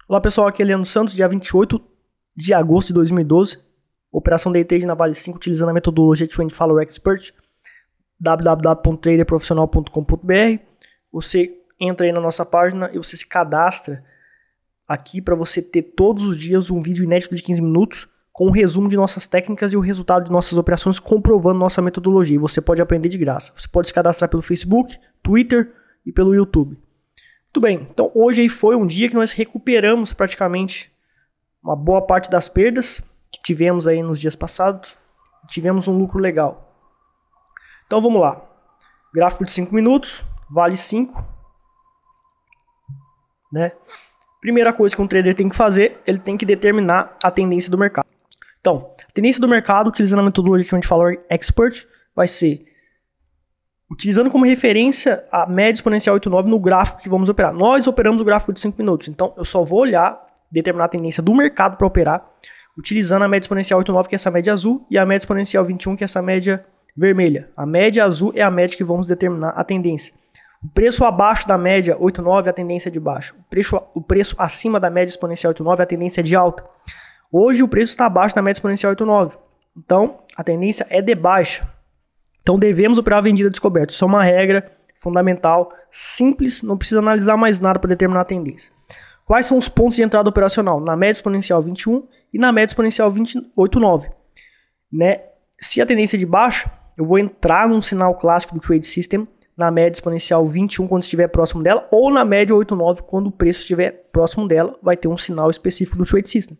Olá pessoal, aqui é Leandro Santos, dia 28 de agosto de 2012. Operação Day Trade na Vale 5, utilizando a metodologia de Trend Follower Expert, www.traderprofissional.com.br. Você entra aí na nossa página e você se cadastra aqui para você ter todos os dias um vídeo inédito de 15 minutos com um resumo de nossas técnicas e o resultado de nossas operações comprovando nossa metodologia. E você pode aprender de graça. Você pode se cadastrar pelo Facebook, Twitter e pelo YouTube. Muito bem, então hoje aí foi um dia que nós recuperamos praticamente uma boa parte das perdas que tivemos aí nos dias passados. Tivemos um lucro legal. Então vamos lá. Gráfico de 5 minutos, vale 5. Né? Primeira coisa que um trader tem que fazer, ele tem que determinar a tendência do mercado. Então, a tendência do mercado, utilizando a metodologia de Trend Follower Expert, vai ser utilizando como referência a média exponencial 8,9 no gráfico que vamos operar. Nós operamos o gráfico de 5 minutos, então eu só vou olhar, determinar a tendência do mercado para operar, utilizando a média exponencial 8,9, que é essa média azul, e a média exponencial 21, que é essa média vermelha. A média azul é a média que vamos determinar a tendência. O preço abaixo da média 8,9 é a tendência de baixa. O preço acima da média exponencial 8,9 é a tendência de alta. Hoje o preço está abaixo da média exponencial 8,9. Então, a tendência é de baixa. Então, devemos operar a vendida descoberta. Isso é uma regra fundamental, simples, não precisa analisar mais nada para determinar a tendência. Quais são os pontos de entrada operacional? Na média exponencial 21 e na média exponencial 28,9. Né? Se a tendência é de baixa, eu vou entrar num sinal clássico do Trade System na média exponencial 21 quando estiver próximo dela, ou na média 8,9 quando o preço estiver próximo dela, vai ter um sinal específico do Trade System.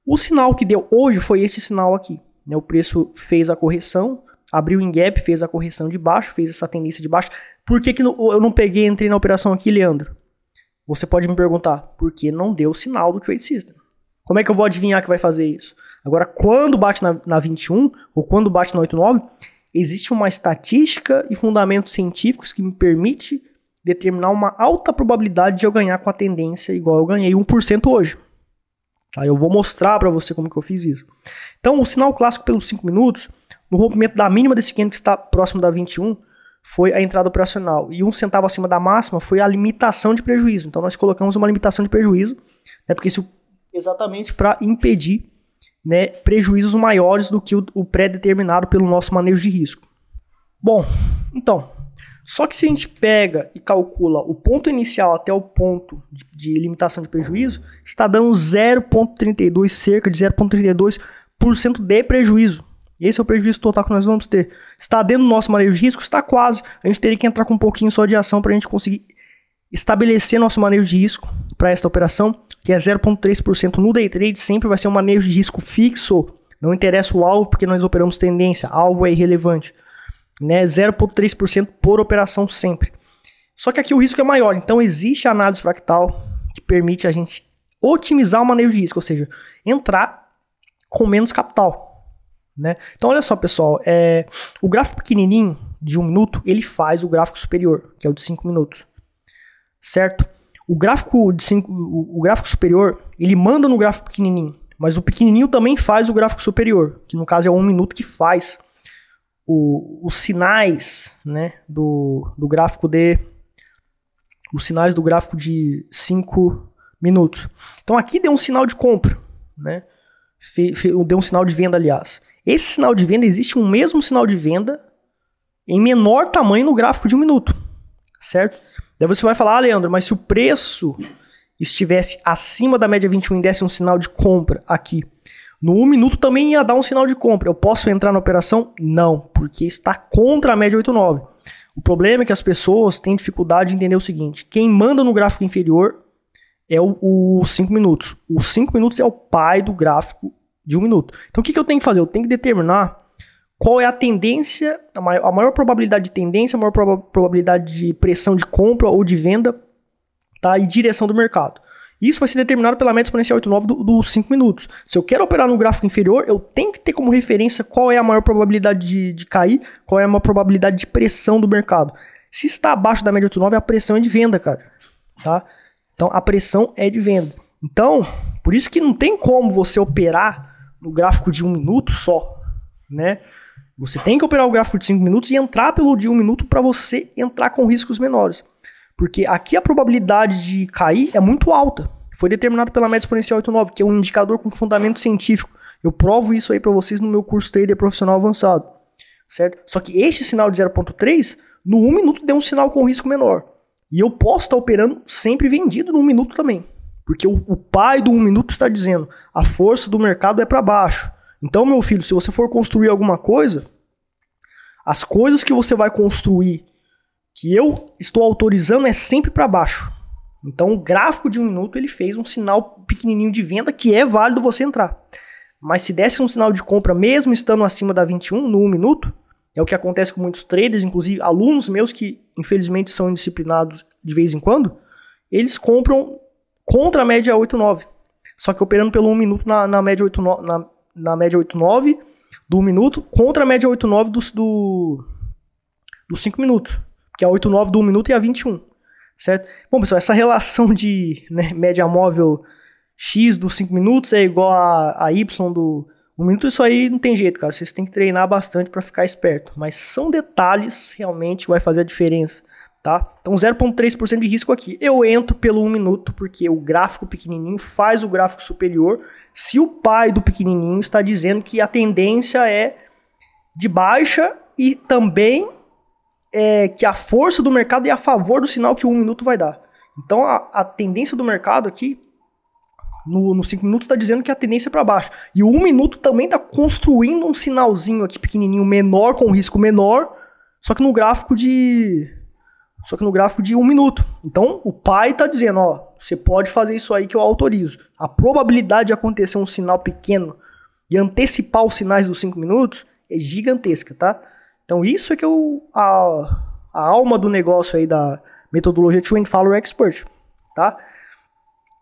O sinal que deu hoje foi este sinal aqui. Né? O preço fez a correção, abriu em gap, fez a correção de baixo, fez essa tendência de baixo. Por que eu não peguei e entrei na operação aqui, Leandro? Você pode me perguntar, por que não deu o sinal do Trade System? Como é que eu vou adivinhar que vai fazer isso? Agora, quando bate na 21, ou quando bate na 8,9, existe uma estatística e fundamentos científicos que me permite determinar uma alta probabilidade de eu ganhar com a tendência igual eu ganhei 1% hoje. Tá? Eu vou mostrar para você como que eu fiz isso. Então, o sinal clássico pelos 5 minutos, no rompimento da mínima desse candle que está próximo da 21, foi a entrada operacional. E 1 centavo acima da máxima foi a limitação de prejuízo. Então, nós colocamos uma limitação de prejuízo, né, porque isso exatamente para impedir, né, prejuízos maiores do que o pré-determinado pelo nosso manejo de risco. Bom, então, só que se a gente pega e calcula o ponto inicial até o ponto de limitação de prejuízo, está dando 0,32, cerca de 0,32% de prejuízo. Esse é o prejuízo total que nós vamos ter. Está dentro do nosso manejo de risco? Está quase. A gente teria que entrar com um pouquinho só de ação para a gente conseguir estabelecer nosso manejo de risco para esta operação, que é 0,3% no day trade. Sempre vai ser um manejo de risco fixo. Não interessa o alvo, porque nós operamos tendência. Alvo é irrelevante. Né? 0,3% por operação sempre. Só que aqui o risco é maior. Então existe a análise fractal que permite a gente otimizar o manejo de risco. Ou seja, entrar com menos capital. Né? Então olha só pessoal, o gráfico pequenininho de 1 minuto, ele faz o gráfico superior, que é o de 5 minutos, certo? O gráfico superior, ele manda no gráfico pequenininho, mas o pequenininho também faz o gráfico superior, que no caso é o 1 minuto que faz os sinais, né, do gráfico de 5 minutos. Então aqui deu um sinal de compra, né? Deu um sinal de venda, aliás. Esse sinal de venda, existe um mesmo sinal de venda em menor tamanho no gráfico de 1 minuto, certo? Daí você vai falar, Leandro, mas se o preço estivesse acima da média 21 e desse um sinal de compra aqui, no 1 minuto também ia dar um sinal de compra. Eu posso entrar na operação? Não, porque está contra a média 8,9. O problema é que as pessoas têm dificuldade de entender o seguinte, quem manda no gráfico inferior é o 5 minutos. O 5 minutos é o pai do gráfico de 1 minuto. Então o que eu tenho que fazer? Eu tenho que determinar qual é a tendência, a maior probabilidade de tendência, a maior probabilidade de pressão de compra ou de venda, tá? E direção do mercado. Isso vai ser determinado pela média exponencial 8,9 dos 5 minutos. Se eu quero operar no gráfico inferior, eu tenho que ter como referência qual é a maior probabilidade de cair, qual é a maior probabilidade de pressão do mercado. Se está abaixo da média 8,9, a pressão é de venda, cara. Tá? Então a pressão é de venda. Então, por isso que não tem como você operar no gráfico de 1 minuto só, né? Você tem que operar o gráfico de 5 minutos e entrar pelo de 1 minuto para você entrar com riscos menores. Porque aqui a probabilidade de cair é muito alta. Foi determinado pela média exponencial 89, que é um indicador com fundamento científico. Eu provo isso aí para vocês no meu curso Trader Profissional Avançado, certo? Só que este sinal de 0.3, no 1 minuto deu um sinal com risco menor. E eu posso estar operando sempre vendido no 1 minuto também. Porque o pai do 1 minuto está dizendo, a força do mercado é para baixo. Então, meu filho, se você for construir alguma coisa, as coisas que você vai construir, que eu estou autorizando, é sempre para baixo. Então, o gráfico de 1 minuto, ele fez um sinal pequenininho de venda que é válido você entrar. Mas se desse um sinal de compra, mesmo estando acima da 21, no 1 minuto, é o que acontece com muitos traders, inclusive alunos meus que, infelizmente, são indisciplinados de vez em quando, eles compram contra a média 8,9. Só que operando pelo 1 minuto na média 8,9, na média 8,9 do 1 minuto, contra a média 8,9 dos 5 minutos. Que é a 8,9 do 1 minuto e a 21. Certo? Bom, pessoal, essa relação de média móvel X dos 5 minutos é igual a Y do 1 minuto, isso aí não tem jeito, cara. Vocês têm que treinar bastante para ficar esperto. Mas são detalhes, realmente vai fazer a diferença, tá? Então 0,3% de risco aqui. Eu entro pelo 1 minuto, porque o gráfico pequenininho faz o gráfico superior. Se o pai do pequenininho está dizendo que a tendência é de baixa e também que a força do mercado é a favor do sinal que o 1 minuto vai dar. Então a tendência do mercado aqui no 5 minutos está dizendo que a tendência é para baixo. E o 1 minuto também está construindo um sinalzinho aqui pequenininho, menor, com risco menor, só que no gráfico de 1 minuto. Então o pai está dizendo, ó, você pode fazer isso aí que eu autorizo. A probabilidade de acontecer um sinal pequeno e antecipar os sinais dos 5 minutos é gigantesca, tá? Então isso é que a alma do negócio aí da metodologia Trend Follower Expert, tá?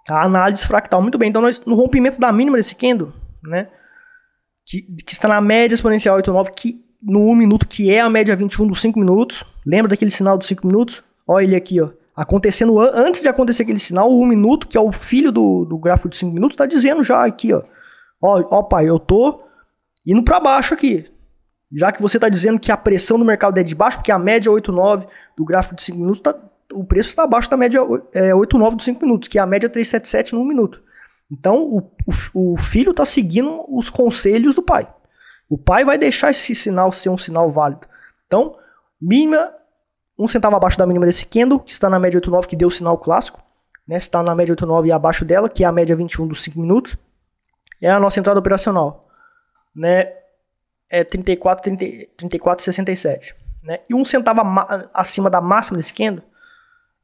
A análise fractal, muito bem. Então nós, no rompimento da mínima desse candle, né, que está na média exponencial 8,9, que no 1 minuto, que é a média 21 dos 5 minutos, lembra daquele sinal dos 5 minutos? Olha ele aqui, ó, acontecendo antes de acontecer aquele sinal, o 1 minuto, que é o filho do gráfico de 5 minutos, está dizendo já aqui, ó, pai, eu tô indo para baixo aqui. Já que você está dizendo que a pressão do mercado é de baixo, porque a média 8,9 do gráfico de 5 minutos, o preço está abaixo da média 8,9 dos 5 minutos, que é a média 377 no 1 minuto. Então, o filho está seguindo os conselhos do pai. O pai vai deixar esse sinal ser um sinal válido. Então, mínima, 1 centavo abaixo da mínima desse candle, que está na média 8,9, que deu o sinal clássico. Né, está na média 8,9 e abaixo dela, que é a média 21 dos 5 minutos. É a nossa entrada operacional. Né? É 34,67. Né? E 1 centavo acima da máxima desse candle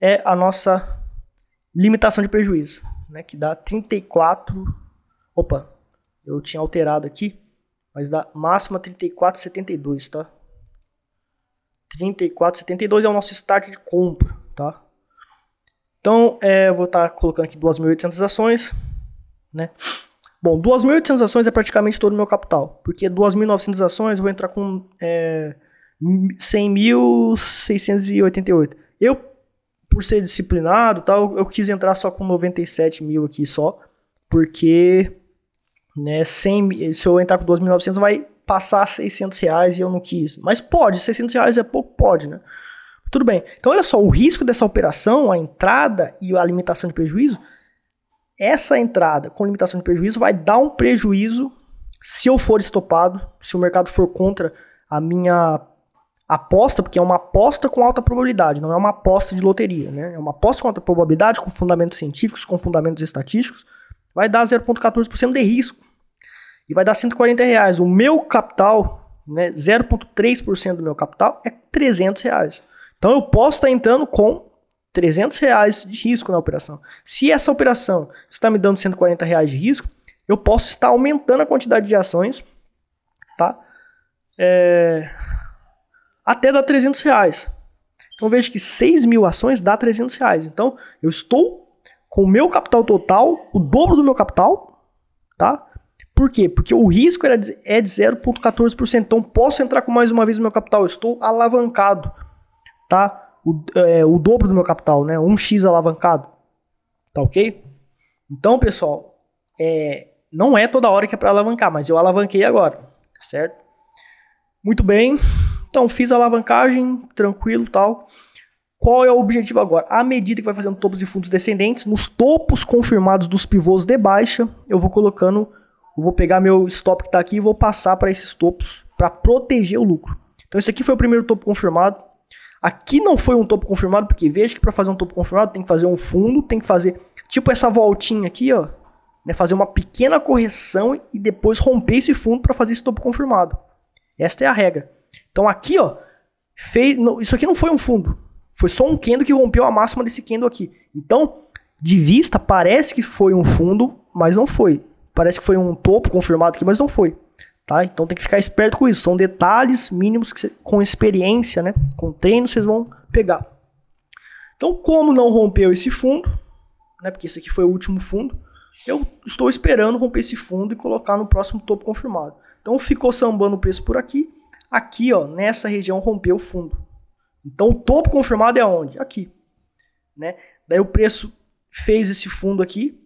é a nossa limitação de prejuízo, né? Que dá 34... Opa, eu tinha alterado aqui, mas dá máxima 34,72, tá? 34,72 é o nosso start de compra, tá? Então, eu vou estar colocando aqui 2.800 ações, né? Bom, 2.800 ações é praticamente todo o meu capital, porque 2.900 ações eu vou entrar com 100.688. Eu, por ser disciplinado, tal, eu quis entrar só com 97 mil aqui só, porque né, se eu entrar com 2.900 vai passar 600 reais e eu não quis. Mas pode, 600 reais é pouco, pode, né? Tudo bem. Então olha só, o risco dessa operação, a entrada e a limitação de prejuízo, essa entrada com limitação de prejuízo vai dar um prejuízo se eu for estopado, se o mercado for contra a minha aposta, porque é uma aposta com alta probabilidade, não é uma aposta de loteria, né? É uma aposta com alta probabilidade, com fundamentos científicos, com fundamentos estatísticos, vai dar 0,14% de risco e vai dar 140 reais. O meu capital, né, 0,3% do meu capital é 300 reais. Então eu posso estar entrando com 300 reais de risco na operação. Se essa operação está me dando 140 reais de risco, eu posso estar aumentando a quantidade de ações, tá? Até dar 300 reais. Então veja que 6 mil ações dá 300 reais. Então eu estou com o meu capital total, o dobro do meu capital, tá? Por quê? Porque o risco é de 0,14%. Então posso entrar com mais uma vez o meu capital. Eu estou alavancado, tá? O dobro do meu capital, né? 1x alavancado. Tá ok? Então, pessoal, não é toda hora que é para alavancar, mas eu alavanquei agora, certo? Muito bem. Então, fiz a alavancagem, tranquilo, tal. Qual é o objetivo agora? À medida que vai fazendo topos e fundos descendentes, nos topos confirmados dos pivôs de baixa, eu vou pegar meu stop que está aqui e vou passar para esses topos para proteger o lucro. Então esse aqui foi o primeiro topo confirmado. Aqui não foi um topo confirmado, porque veja que para fazer um topo confirmado tem que fazer um fundo, tem que fazer tipo essa voltinha aqui, ó, né, fazer uma pequena correção e depois romper esse fundo para fazer esse topo confirmado. Esta é a regra. Então aqui, ó, isso aqui não foi um fundo. Foi só um candle que rompeu a máxima desse candle aqui. Então, de vista, parece que foi um fundo, mas não foi. Parece que foi um topo confirmado aqui, mas não foi. Tá? Então tem que ficar esperto com isso. São detalhes mínimos que com experiência, né? Com treino, vocês vão pegar. Então, como não rompeu esse fundo, né? Porque esse aqui foi o último fundo, eu estou esperando romper esse fundo e colocar no próximo topo confirmado. Então ficou sambando o preço por aqui. Aqui, ó, nessa região rompeu o fundo. Então o topo confirmado é onde? Aqui, né? Daí o preço fez esse fundo aqui,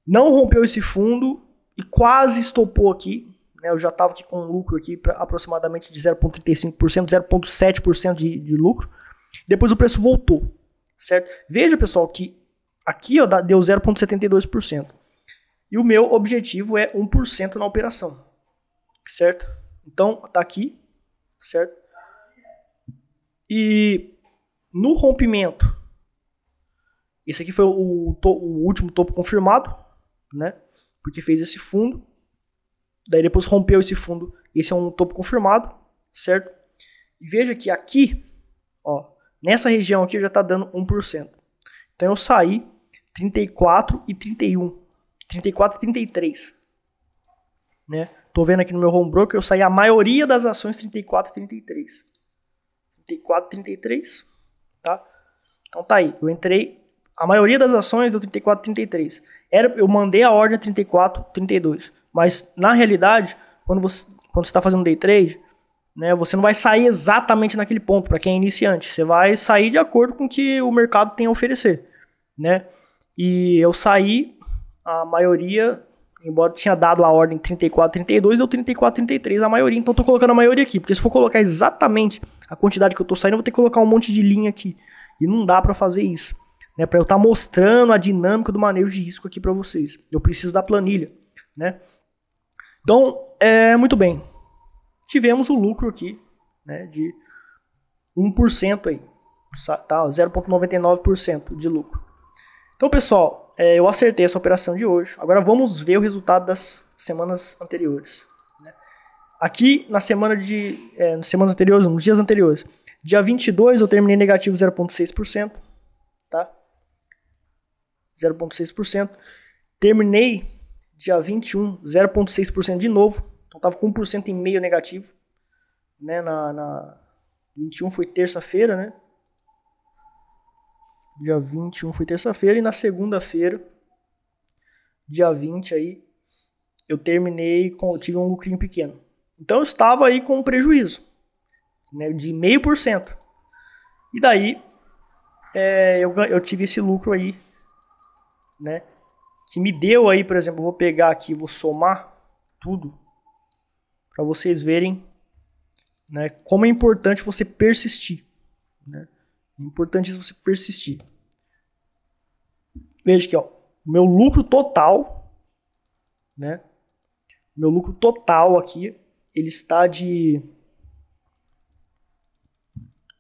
não rompeu esse fundo e quase estopou aqui, né? Eu já estava aqui com um lucro aqui para aproximadamente de 0,35%, 0,7% de lucro. Depois o preço voltou, certo? Veja, pessoal, que aqui, ó, deu 0,72%. E o meu objetivo é 1% na operação, certo? Então tá aqui, certo? E no rompimento, esse aqui foi o último topo confirmado, né? Porque fez esse fundo. Daí depois rompeu esse fundo. Esse é um topo confirmado, certo? E veja que aqui, ó, nessa região aqui já está dando 1%. Então eu saí 34 e 31. 34 e 33. Né? Tô vendo aqui no meu home broker, eu saí a maioria das ações 34 e 33. 34, 33, tá? Então tá aí, eu entrei, a maioria das ações deu 34, 33. Eu mandei a ordem a 34, 32. Mas na realidade, quando você está fazendo day trade, né, você não vai sair exatamente naquele ponto, para quem é iniciante. Você vai sair de acordo com o que o mercado tem a oferecer, né? E eu saí, a maioria, embora tinha dado a ordem 34, 32, deu 34, 33 a maioria. Então eu tô colocando a maioria aqui, porque se for colocar exatamente a quantidade que eu tô saindo, eu vou ter que colocar um monte de linha aqui. E não dá para fazer isso, né? Para eu estar mostrando a dinâmica do manejo de risco aqui para vocês. Eu preciso da planilha, né? Então, muito bem. Tivemos o lucro aqui, né, de 1% aí, tá? 0,99% de lucro. Então, pessoal, eu acertei essa operação de hoje. Agora vamos ver o resultado das semanas anteriores, né? Aqui, nas semanas anteriores, nos dias anteriores, dia 22 eu terminei negativo 0,6%, tá? 0,6%. Terminei dia 21, 0,6% de novo. Então tava com 1,5% negativo, né? Na 21 foi terça-feira, né? Dia 21 foi terça-feira e na segunda-feira, dia 20 aí, eu tive um lucrinho pequeno. Então eu estava aí com um prejuízo, né, de 0,5%. E daí eu tive esse lucro aí, né, que me deu aí, por exemplo, eu vou pegar aqui, vou somar tudo para vocês verem, né, como é importante você persistir, né? É importante você persistir. Veja aqui, ó, meu lucro total, né? Meu lucro total aqui, ele está de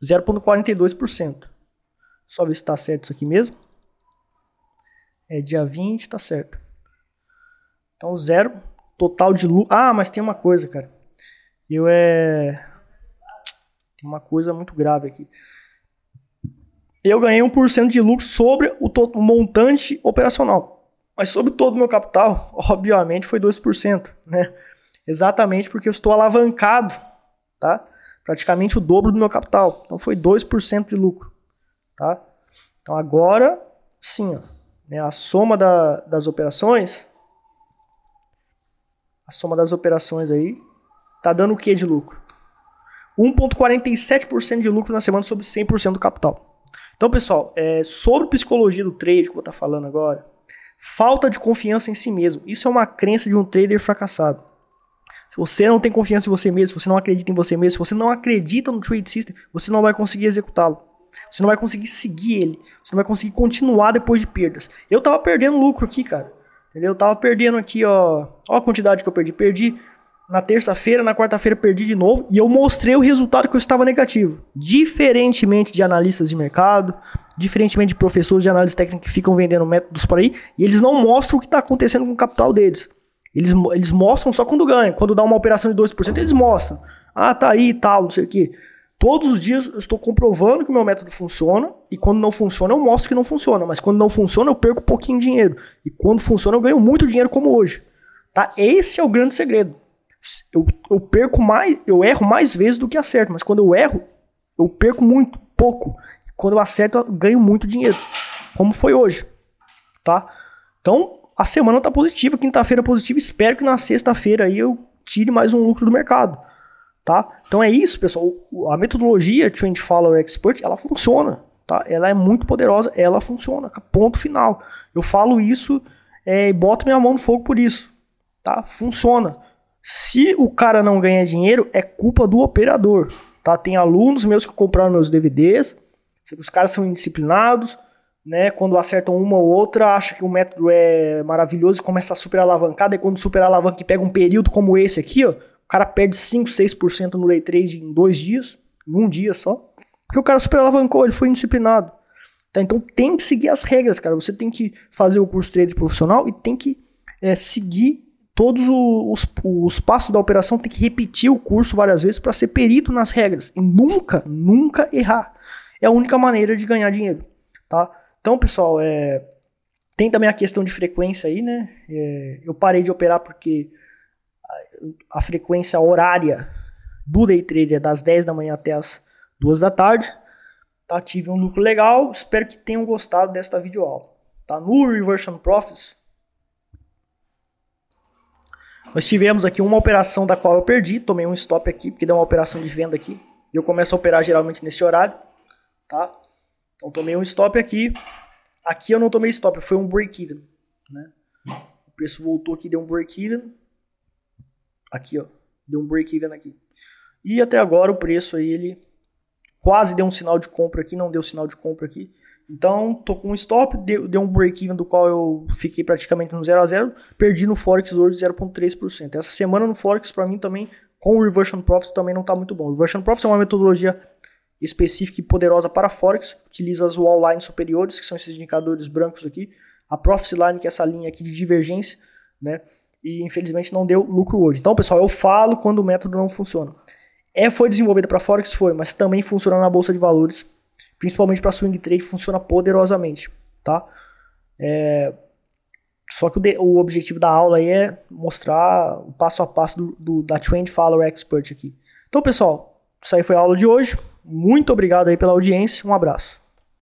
0,42%. Só ver se está certo isso aqui mesmo. É dia 20, está certo. Então, zero total de lucro. Ah, mas tem uma coisa, cara. Tem uma coisa muito grave aqui. Eu ganhei 1% de lucro sobre o montante operacional. Mas sobre todo o meu capital, obviamente, foi 2%, né? Exatamente porque eu estou alavancado, tá? Praticamente o dobro do meu capital. Então foi 2% de lucro, tá? Então agora, sim, ó, né, a soma das operações, aí, tá dando o que de lucro? 1,47% de lucro na semana sobre 100% do capital. Então, pessoal, sobre psicologia do trade que eu vou estar falando agora, falta de confiança em si mesmo. Isso é uma crença de um trader fracassado. Se você não tem confiança em você mesmo, se você não acredita em você mesmo, se você não acredita no trade system, você não vai conseguir executá-lo. Você não vai conseguir seguir ele. Você não vai conseguir continuar depois de perdas. Eu tava perdendo lucro aqui, cara. Entendeu? Eu tava perdendo aqui, ó. Ó a quantidade que eu perdi. Perdi na terça-feira, na quarta-feira perdi de novo. E eu mostrei o resultado que eu estava negativo. Diferentemente de analistas de mercado, diferentemente de professores de análise técnica que ficam vendendo métodos por aí. E eles não mostram o que está acontecendo com o capital deles. Eles mostram só quando ganham. Quando dá uma operação de 2%, eles mostram. Ah, tá aí e tal, não sei o quê. Todos os dias eu estou comprovando que o meu método funciona, e quando não funciona eu mostro que não funciona, mas quando não funciona eu perco pouquinho de dinheiro, e quando funciona eu ganho muito dinheiro como hoje, tá? Esse é o grande segredo. Eu perco mais, eu erro mais vezes do que acerto, mas quando eu erro, eu perco muito, pouco. Quando eu acerto, eu ganho muito dinheiro, como foi hoje, tá? Então, a semana tá positiva, quinta-feira positiva, espero que na sexta-feira aí eu tire mais um lucro do mercado. Tá? Então é isso, pessoal. A metodologia Trend Follower Expert, ela funciona, tá? Ela é muito poderosa, ela funciona, ponto final. Eu falo isso e boto minha mão no fogo por isso, tá? Funciona. Se o cara não ganha dinheiro, é culpa do operador, tá? Tem alunos meus que compraram meus DVDs, os caras são indisciplinados, né? Quando acertam uma ou outra, acha que o método é maravilhoso e começa a super alavancada, e quando super alavanca e pega um período como esse aqui, ó, o cara perde 5, 6% no day trade em 2 dias, em um dia só. Porque o cara super alavancou, ele foi indisciplinado. Tá? Então tem que seguir as regras, cara. Você tem que fazer o curso trade profissional e tem que seguir todos os passos da operação. Tem que repetir o curso várias vezes para ser perito nas regras. E nunca errar. É a única maneira de ganhar dinheiro. Tá? Então, pessoal, tem também a questão de frequência aí, né? Eu parei de operar porque a frequência horária do day trade é das 10 da manhã até as 2 da tarde. Tá? Tive um lucro legal, espero que tenham gostado desta videoaula. Tá? No Reversion Profits, nós tivemos aqui uma operação da qual eu perdi, tomei um stop aqui, porque deu uma operação de venda aqui. E eu começo a operar geralmente nesse horário. Tá? Então tomei um stop aqui. Aqui eu não tomei stop, foi um break-even. Né? O preço voltou aqui, deu um break-even. Aqui, ó, deu um break-even aqui. E até agora o preço aí, ele quase deu um sinal de compra aqui, não deu sinal de compra aqui. Então, tô com um stop, deu um break-even do qual eu fiquei praticamente no 0 a 0, perdi no Forex hoje 0,3%. Essa semana no Forex, para mim também, com o Reversion Profits também não tá muito bom. O Reversion Profits é uma metodologia específica e poderosa para Forex, utiliza as wall lines superiores, que são esses indicadores brancos aqui, a Profit Line, que é essa linha aqui de divergência, né? E infelizmente não deu lucro hoje. Então, pessoal, eu falo quando o método não funciona. Foi desenvolvido para Forex? Foi, mas também funciona na Bolsa de Valores, principalmente para Swing Trade, funciona poderosamente, tá? Só que o objetivo da aula aí é mostrar o passo a passo da Trend Follower Expert aqui. Então, pessoal, isso aí foi a aula de hoje. Muito obrigado aí pela audiência, um abraço.